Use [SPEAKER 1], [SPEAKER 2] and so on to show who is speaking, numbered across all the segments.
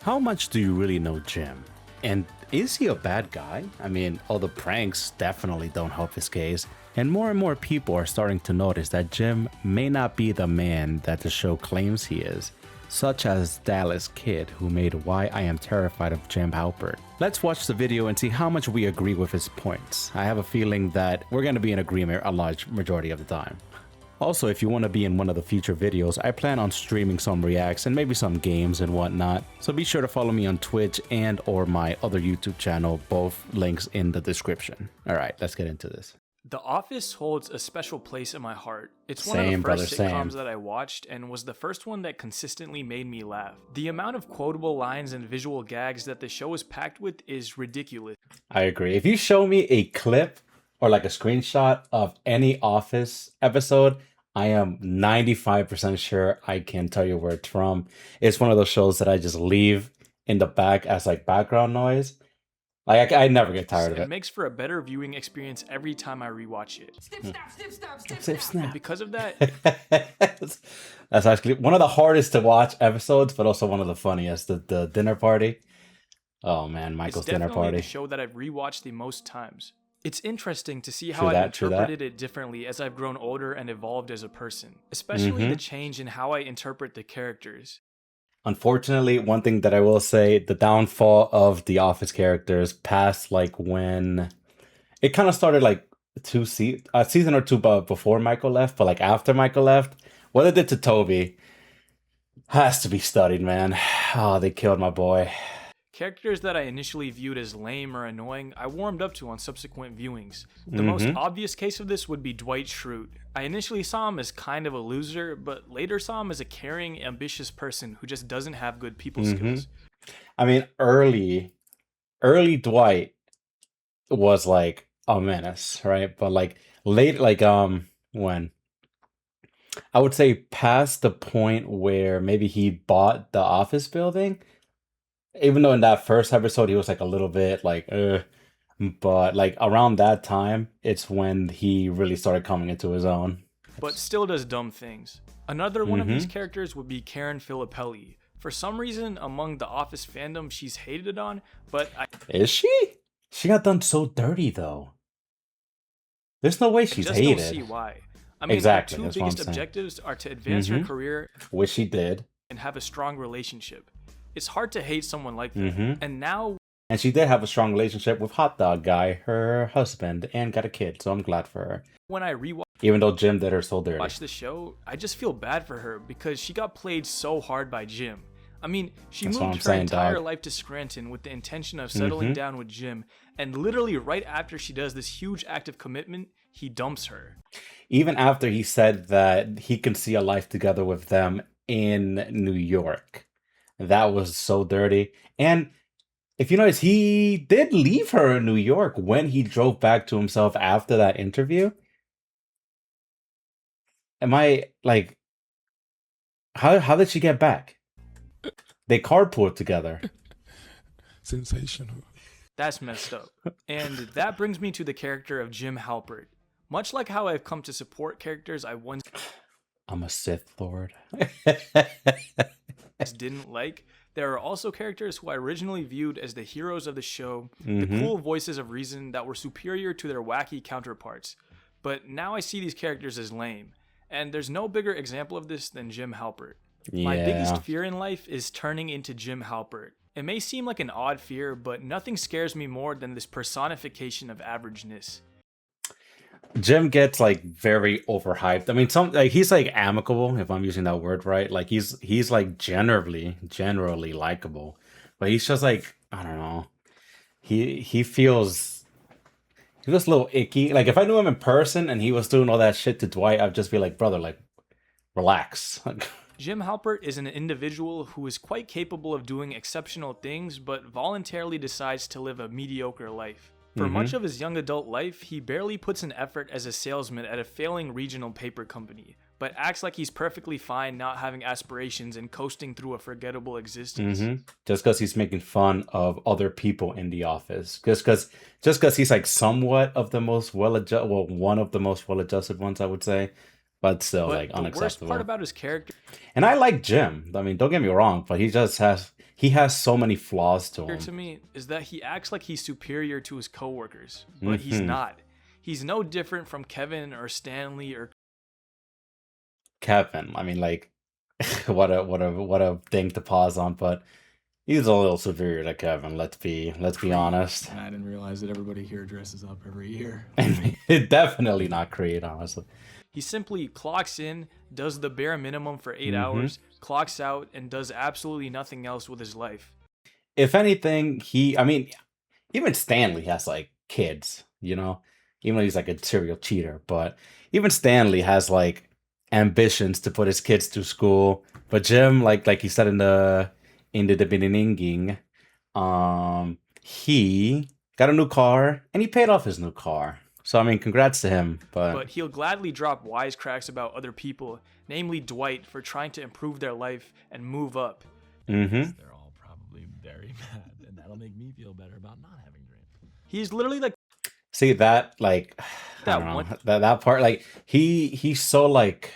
[SPEAKER 1] How much do you really know Jim? And is he a bad guy? I mean, all the pranks definitely don't help his case, and more people are starting to notice that Jim may not be the man that the show claims he is, such as Dallaskid, who made Why I Am Terrified of Jim Halpert. Let's watch the video and see how much we agree with his points. I have a feeling that we're going to be in agreement a large majority of the time. Also, if you want to be in one of the future videos, I plan on streaming some reacts and maybe some games and whatnot, so be sure to follow me on Twitch and or my other YouTube channel, both links in the description. Alright, let's get into this.
[SPEAKER 2] The Office holds a special place in my heart. It's one of the first sitcoms that I watched and was the first one that consistently made me laugh. The amount of quotable lines and visual gags that the show is packed with is ridiculous.
[SPEAKER 1] I agree. If you show me a clip or like a screenshot of any Office episode, I am 95% sure I can tell you where it's from. It's one of those shows that I just leave in the back as like background noise. Like I never get tired of it.
[SPEAKER 2] It makes for a better viewing experience every time I rewatch it.
[SPEAKER 1] Snip, snap.
[SPEAKER 2] And because of that,
[SPEAKER 1] that's actually one of the hardest to watch episodes, but also one of the funniest. The dinner party. Oh man, Michael's dinner party.
[SPEAKER 2] It's definitely the show that I've rewatched the most times. It's interesting to see how I've interpreted it differently as I've grown older and evolved as a person, especially the change in how I interpret the characters.
[SPEAKER 1] Unfortunately, one thing that I will say, the downfall of the Office characters past like when it kind of started like a season or two before Michael left, but like after Michael left, what it did to Toby has to be studied, man. Oh, they killed my boy.
[SPEAKER 2] Characters that I initially viewed as lame or annoying, I warmed up to on subsequent viewings. The most obvious case of this would be Dwight Schrute. I initially saw him as kind of a loser, but later saw him as a caring, ambitious person who just doesn't have good people skills.
[SPEAKER 1] I mean, early Dwight was like a menace, right? But like late, like when I would say past the point where maybe he bought the office building. Even though in that first episode he was like a little bit like, but like around that time, it's when he really started coming into his own.
[SPEAKER 2] But still does dumb things. Another one of these characters would be Karen Filippelli. For some reason, among the Office fandom, she's hated on, but
[SPEAKER 1] Is she? She got done so dirty though. There's no way she's hated.
[SPEAKER 2] I just don't see why. I mean,
[SPEAKER 1] exactly,
[SPEAKER 2] her two biggest objectives are to advance her career,
[SPEAKER 1] which she did,
[SPEAKER 2] and have a strong relationship. It's hard to hate someone like that. And
[SPEAKER 1] she did have a strong relationship with Hot Dog Guy, her husband, and got a kid, so I'm glad for her.
[SPEAKER 2] When I rewatch,
[SPEAKER 1] even though Jim did her so dirty.
[SPEAKER 2] Watch the show, I just feel bad for her because she got played so hard by Jim. I mean, she moved her entire life to Scranton with the intention of settling down with Jim, and literally right after she does this huge act of commitment, he dumps her.
[SPEAKER 1] Even after he said that he can see a life together with them in New York. That was so dirty. And if you notice, he did leave her in New York when he drove back to himself after that interview. Am I like, how did she get back? They carpooled together.
[SPEAKER 3] Sensational.
[SPEAKER 2] That's messed up. And that brings me to the character of Jim Halpert. Much like how I've come to support characters I once
[SPEAKER 1] I'm a Sith Lord.
[SPEAKER 2] didn't like, there are also characters who I originally viewed as the heroes of the show, the cool voices of reason that were superior to their wacky counterparts. But now I see these characters as lame, and there's no bigger example of this than Jim Halpert. My biggest fear in life is turning into Jim Halpert. It may seem like an odd fear, but nothing scares me more than this personification of averageness.
[SPEAKER 1] Jim gets like very overhyped. I mean, he's like amicable, if I'm using that word right. Like he's like generally likable, but he's just like, I don't know. He feels a little icky. Like if I knew him in person and he was doing all that shit to Dwight, I'd just be like, brother, like relax.
[SPEAKER 2] Jim Halpert is an individual who is quite capable of doing exceptional things, but voluntarily decides to live a mediocre life. For much of his young adult life, he barely puts an effort as a salesman at a failing regional paper company, but acts like he's perfectly fine not having aspirations and coasting through a forgettable existence.
[SPEAKER 1] Just because he's making fun of other people in the office. Just because he's like somewhat of the most one of the most well-adjusted ones, I would say. but still
[SPEAKER 2] But
[SPEAKER 1] like
[SPEAKER 2] the worst
[SPEAKER 1] unacceptable.
[SPEAKER 2] part about his character
[SPEAKER 1] And I like Jim. I mean, don't get me wrong, but he has so many flaws to him.
[SPEAKER 2] to me is that he acts like he's superior to his coworkers, but he's not. He's no different from Kevin or Stanley or
[SPEAKER 1] Kevin, I mean, like, what a thing to pause on, but he's a little superior to Kevin. Let's be honest.
[SPEAKER 3] I didn't realize that everybody here dresses up every year.
[SPEAKER 1] And definitely not Creed, honestly.
[SPEAKER 2] he simply clocks in, does the bare minimum for 8 hours, clocks out, and does absolutely nothing else with his life.
[SPEAKER 1] If anything, I mean, even Stanley has like kids, you know, even though he's like a serial cheater, but even Stanley has like ambitions to put his kids through school. But Jim, like he said in the beginning, he got a new car and he paid off his new car. So I mean, congrats to him.
[SPEAKER 2] But he'll gladly drop wisecracks about other people, namely Dwight, for trying to improve their life and move up.
[SPEAKER 3] They're all probably very mad, and that'll make me feel better about not having dreams.
[SPEAKER 2] He's literally like
[SPEAKER 1] see that like
[SPEAKER 2] that
[SPEAKER 1] I don't know,
[SPEAKER 2] one
[SPEAKER 1] that part, like he's so like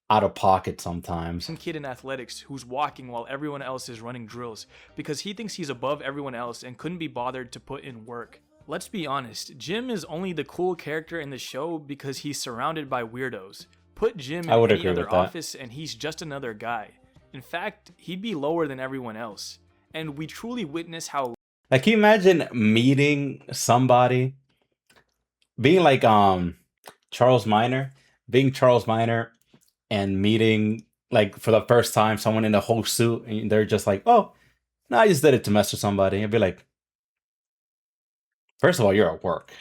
[SPEAKER 1] out of pocket sometimes.
[SPEAKER 2] kid in athletics who's walking while everyone else is running drills because he thinks he's above everyone else and couldn't be bothered to put in work. Let's be honest, Jim is only the cool character in the show because he's surrounded by weirdos. Put Jim in any other office and he's just another guy. In fact, he'd be lower than everyone else. And we truly witness how...
[SPEAKER 1] Like, can you imagine meeting somebody, being like Charles Minor, and meeting like for the first time someone in a whole suit, and they're just like, oh, no, I just did it to mess with somebody. I'd be like, first of all, you're at work.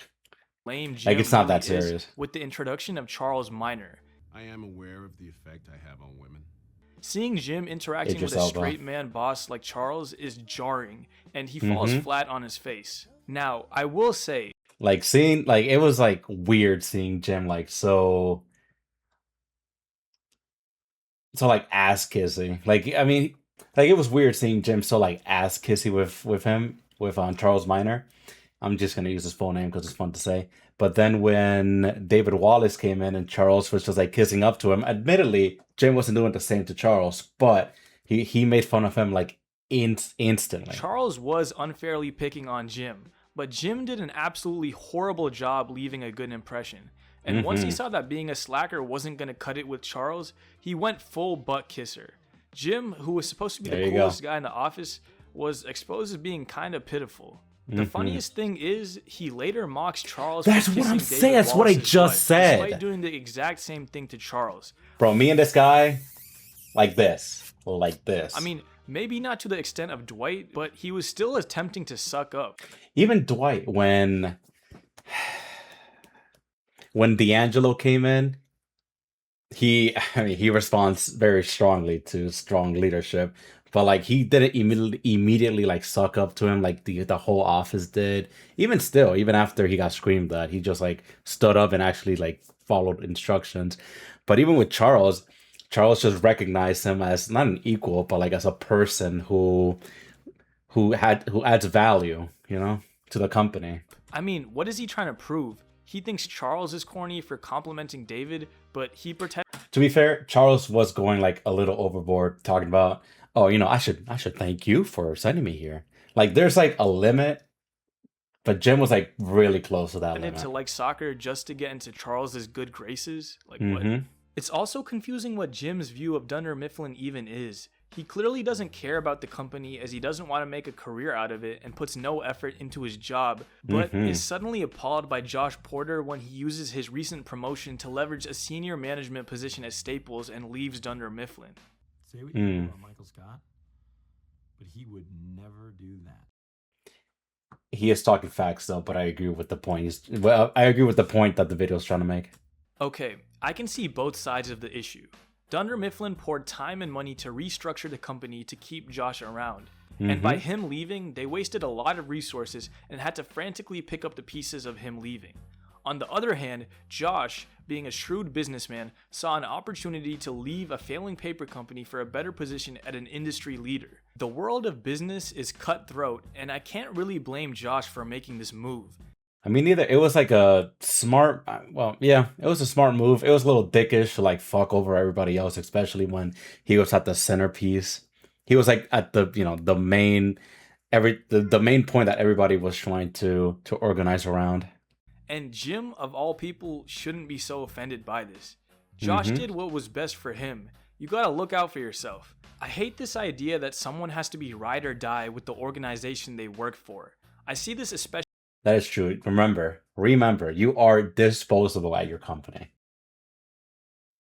[SPEAKER 2] Lame Jim
[SPEAKER 1] like, it's not that serious.
[SPEAKER 2] With the introduction of Charles Minor.
[SPEAKER 4] I am aware of the effect I have on women.
[SPEAKER 2] Seeing Jim interacting with a straight man boss like Charles is jarring, and he falls flat on his face. Now, I will say,
[SPEAKER 1] like, seeing, like, it was like weird seeing Jim like so like ass kissy. Like, I mean, like, it was weird seeing Jim so like ass kissy with him, with Charles Minor. I'm just gonna use his full name because it's fun to say. But then when David Wallace came in and Charles was just like kissing up to him, admittedly, Jim wasn't doing the same to Charles, but he made fun of him like instantly.
[SPEAKER 2] Charles was unfairly picking on Jim, but Jim did an absolutely horrible job leaving a good impression. And once he saw that being a slacker wasn't going to cut it with Charles, he went full butt kisser. Jim, who was supposed to be the coolest guy in the office, was exposed as being kind of pitiful. The funniest thing is, he later mocks Charles.
[SPEAKER 1] That's what I'm saying. That's what I just said.
[SPEAKER 2] Despite doing the exact same thing to Charles.
[SPEAKER 1] Bro, me and this guy, like this.
[SPEAKER 2] I mean, maybe not to the extent of Dwight, but he was still attempting to suck up.
[SPEAKER 1] Even Dwight, when D'Angelo came in, he responds very strongly to strong leadership. But like, he didn't immediately like suck up to him like the whole office did. Even after he got screamed at, he just like stood up and actually like followed instructions. But even with Charles just recognized him as not an equal, but like as a person who adds value, you know, to the company.
[SPEAKER 2] I mean, what is he trying to prove? He thinks Charles is corny for complimenting David, but he pretends.
[SPEAKER 1] To be fair, Charles was going like a little overboard, talking about, oh, you know, I should thank you for sending me here. Like, there's like a limit, but Jim was like really close to that limit.
[SPEAKER 2] To like soccer just to get into Charles's good graces. Like what? It's also confusing what Jim's view of Dunder Mifflin even is. He clearly doesn't care about the company as he doesn't want to make a career out of it and puts no effort into his job, but is suddenly appalled by Josh Porter when he uses his recent promotion to leverage a senior management position at Staples and leaves Dunder Mifflin.
[SPEAKER 3] Say what you want about Michael Scott, but he would never do that.
[SPEAKER 1] He is talking facts though, but I agree with the point. I agree with the point that the video is trying to make.
[SPEAKER 2] Okay, I can see both sides of the issue. Dunder Mifflin poured time and money to restructure the company to keep Josh around. And by him leaving, they wasted a lot of resources and had to frantically pick up the pieces of him leaving. On the other hand, Josh, being a shrewd businessman, saw an opportunity to leave a failing paper company for a better position at an industry leader. The world of business is cutthroat, and I can't really blame Josh for making this move.
[SPEAKER 1] I mean, either it was like a smart, well, yeah, it was a smart move. It was a little dickish to like fuck over everybody else, especially when he was at the centerpiece. He was like at the, the main, the main point that everybody was trying to organize around.
[SPEAKER 2] And Jim, of all people, shouldn't be so offended by this. Josh
[SPEAKER 1] Mm-hmm.
[SPEAKER 2] did what was best for him. You gotta look out for yourself. I hate this idea that someone has to be ride or die with the organization they work for. I see this especially.
[SPEAKER 1] That is true. Remember, you are disposable at your company.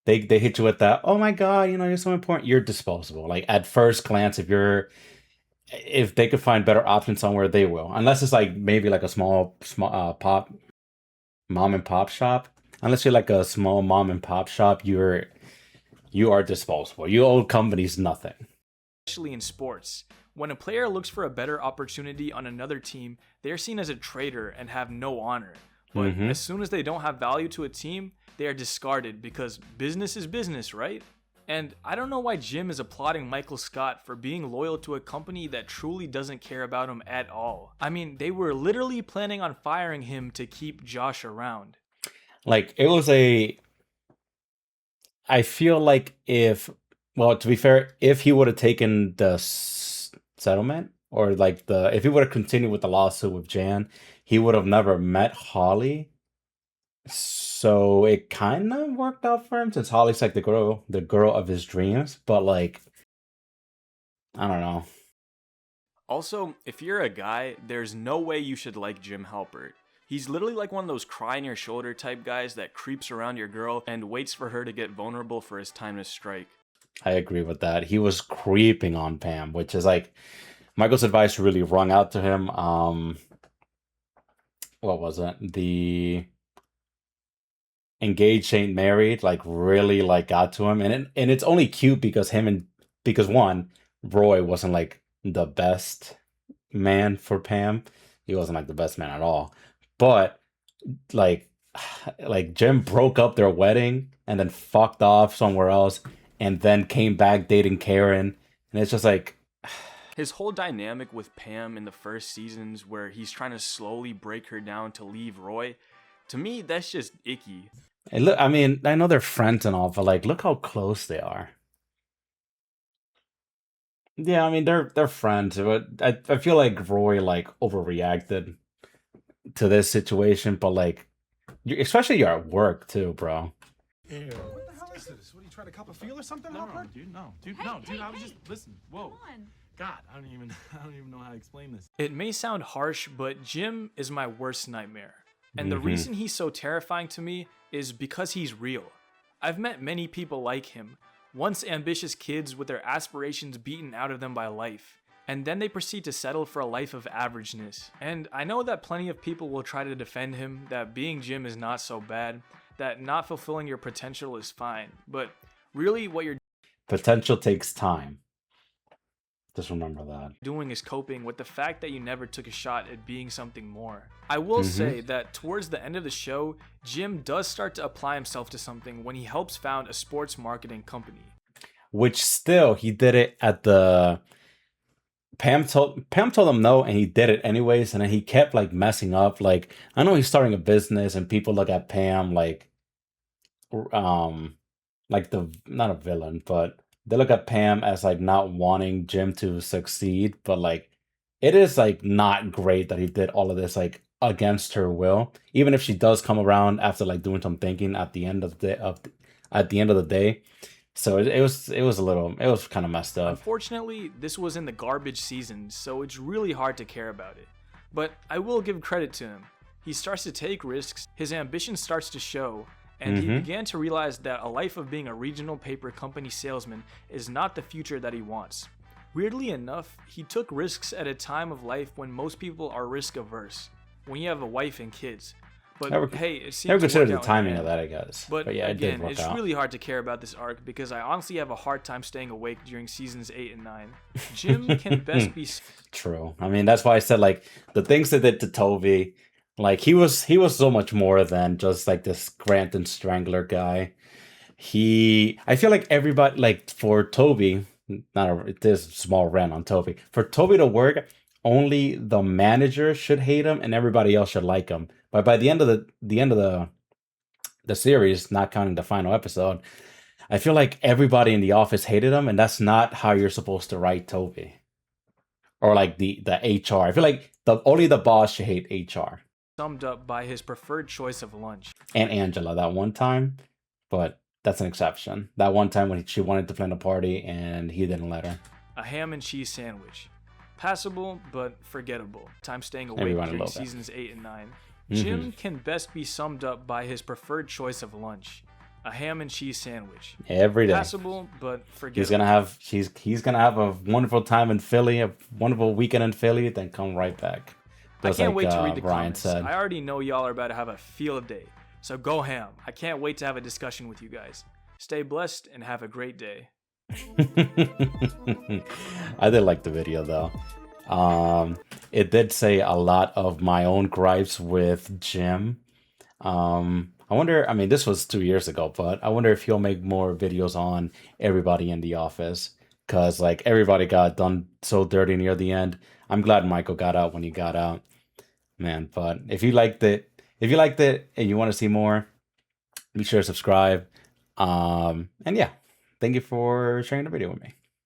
[SPEAKER 1] They hit you with that, oh my god, you're so important. You're disposable. Like at first glance, if they could find better options somewhere, they will. Unless it's like maybe like a small pop mom and pop shop. Unless you're like a small mom and pop shop, you are disposable. You owe companies nothing.
[SPEAKER 2] Especially in sports. When a player looks for a better opportunity on another team, they're seen as a traitor and have no honor. But as soon as they don't have value to a team, they are discarded because business is business, right? And I don't know why Jim is applauding Michael Scott for being loyal to a company that truly doesn't care about him at all. I mean, they were literally planning on firing him to keep Josh around.
[SPEAKER 1] Like I feel like to be fair, if he would have taken the settlement, or like if he would have continued with the lawsuit with Jan, he would have never met Holly. So it kind of worked out for him since Holly's like the girl of his dreams. But like, I don't know.
[SPEAKER 2] Also, if you're a guy, there's no way you should like Jim Halpert. He's literally like one of those cry on your shoulder type guys that creeps around your girl and waits for her to get vulnerable for his time to strike.
[SPEAKER 1] I agree with that. He was creeping on Pam, which is like Michael's advice really rung out to him. What was it? The engaged ain't married, like really like got to him, and it's only cute because one, Roy wasn't like the best man for Pam. He wasn't like the best man at all. But like Jim broke up their wedding and then fucked off somewhere else and then came back dating Karen, and it's just like
[SPEAKER 2] his whole dynamic with Pam in the first seasons where he's trying to slowly break her down to leave Roy, to me that's just icky.
[SPEAKER 1] Hey, look, I mean, I know they're friends and all, but like look how close they are. Yeah, I mean they're friends, but I feel like Roy like overreacted to this situation, but like especially you're at work too, bro.
[SPEAKER 5] Ew. What the hell is this? What, are you trying to cop a feel or something, Halpert?
[SPEAKER 3] Dude, no. I was just, listen, whoa. God, I don't even know how to explain this.
[SPEAKER 2] It may sound harsh, but Jim is my worst nightmare. And the reason he's so terrifying to me is because he's real. I've met many people like him, once ambitious kids with their aspirations beaten out of them by life, and then they proceed to settle for a life of averageness. And I know that plenty of people will try to defend him, that being Jim is not so bad, that not fulfilling your potential is fine, but really what you're
[SPEAKER 1] Potential takes time. Just remember that.
[SPEAKER 2] doing is coping with the fact that you never took a shot at being something more. I will say that towards the end of the show, Jim does start to apply himself to something when he helps found a sports marketing company.
[SPEAKER 1] Which still, he did it at the... Pam told him no, and he did it anyways, and then he kept like messing up. Like, I know he's starting a business, and people look at Pam like the, not a villain, but they look at Pam as like not wanting Jim to succeed. But like, it is like not great that he did all of this like against her will, even if she does come around after like doing some thinking at the end of the day. So it was kind of messed up.
[SPEAKER 2] Unfortunately, this was in the garbage season, so it's really hard to care about it. But I will give credit to him. He starts to take risks, his ambition starts to show, and he began to realize that a life of being a regional paper company salesman is not the future that he wants. Weirdly enough, he took risks at a time of life when most people are risk averse, when you have a wife and kids. But hey, it seems
[SPEAKER 1] never
[SPEAKER 2] to
[SPEAKER 1] considered
[SPEAKER 2] work
[SPEAKER 1] the
[SPEAKER 2] out
[SPEAKER 1] timing of that, I guess.
[SPEAKER 2] But
[SPEAKER 1] yeah, it did
[SPEAKER 2] again,
[SPEAKER 1] work
[SPEAKER 2] it's
[SPEAKER 1] out.
[SPEAKER 2] really hard to care about this arc because I honestly have a hard time staying awake during seasons 8 and 9. Jim can best be...
[SPEAKER 1] True. I mean, that's why I said, like, the things they did to Toby, like, he was so much more than just, like, this Granton Strangler guy. I feel like everybody, like, for Toby, there's a small rant on Toby. For Toby to work, only the manager should hate him and everybody else should like him. But by the end of the series, not counting the final episode, I feel like everybody in the office hated him, and that's not how you're supposed to write Toby. Or like the HR. I feel like only the boss should hate HR.
[SPEAKER 2] Summed up by his preferred choice of lunch.
[SPEAKER 1] And Angela that one time, but that's an exception. That one time when she wanted to plan a party and he didn't let her.
[SPEAKER 2] A ham and cheese sandwich. Passable, but forgettable. Time staying awake
[SPEAKER 1] Everyone
[SPEAKER 2] during
[SPEAKER 1] loved that.
[SPEAKER 2] seasons 8 and 9. Jim can best be summed up by his preferred choice of lunch. A ham and cheese sandwich.
[SPEAKER 1] Every day.
[SPEAKER 2] Passable, but forgettable.
[SPEAKER 1] He's gonna have a wonderful time in Philly, a wonderful weekend in Philly, then come right back.
[SPEAKER 2] I
[SPEAKER 1] Just
[SPEAKER 2] can't
[SPEAKER 1] like,
[SPEAKER 2] wait to read the
[SPEAKER 1] Brian
[SPEAKER 2] comments.
[SPEAKER 1] said.
[SPEAKER 2] I already know y'all are about to have a field day. So go ham. I can't wait to have a discussion with you guys. Stay blessed and have a great day.
[SPEAKER 1] I did like the video though. It did say a lot of my own gripes with Jim. I wonder, I mean, this was 2 years ago, but I wonder if he'll make more videos on everybody in the office. Because, like, everybody got done so dirty near the end. I'm glad Michael got out when he got out. Man, but if you liked it and you want to see more, be sure to subscribe. And yeah, thank you for sharing the video with me.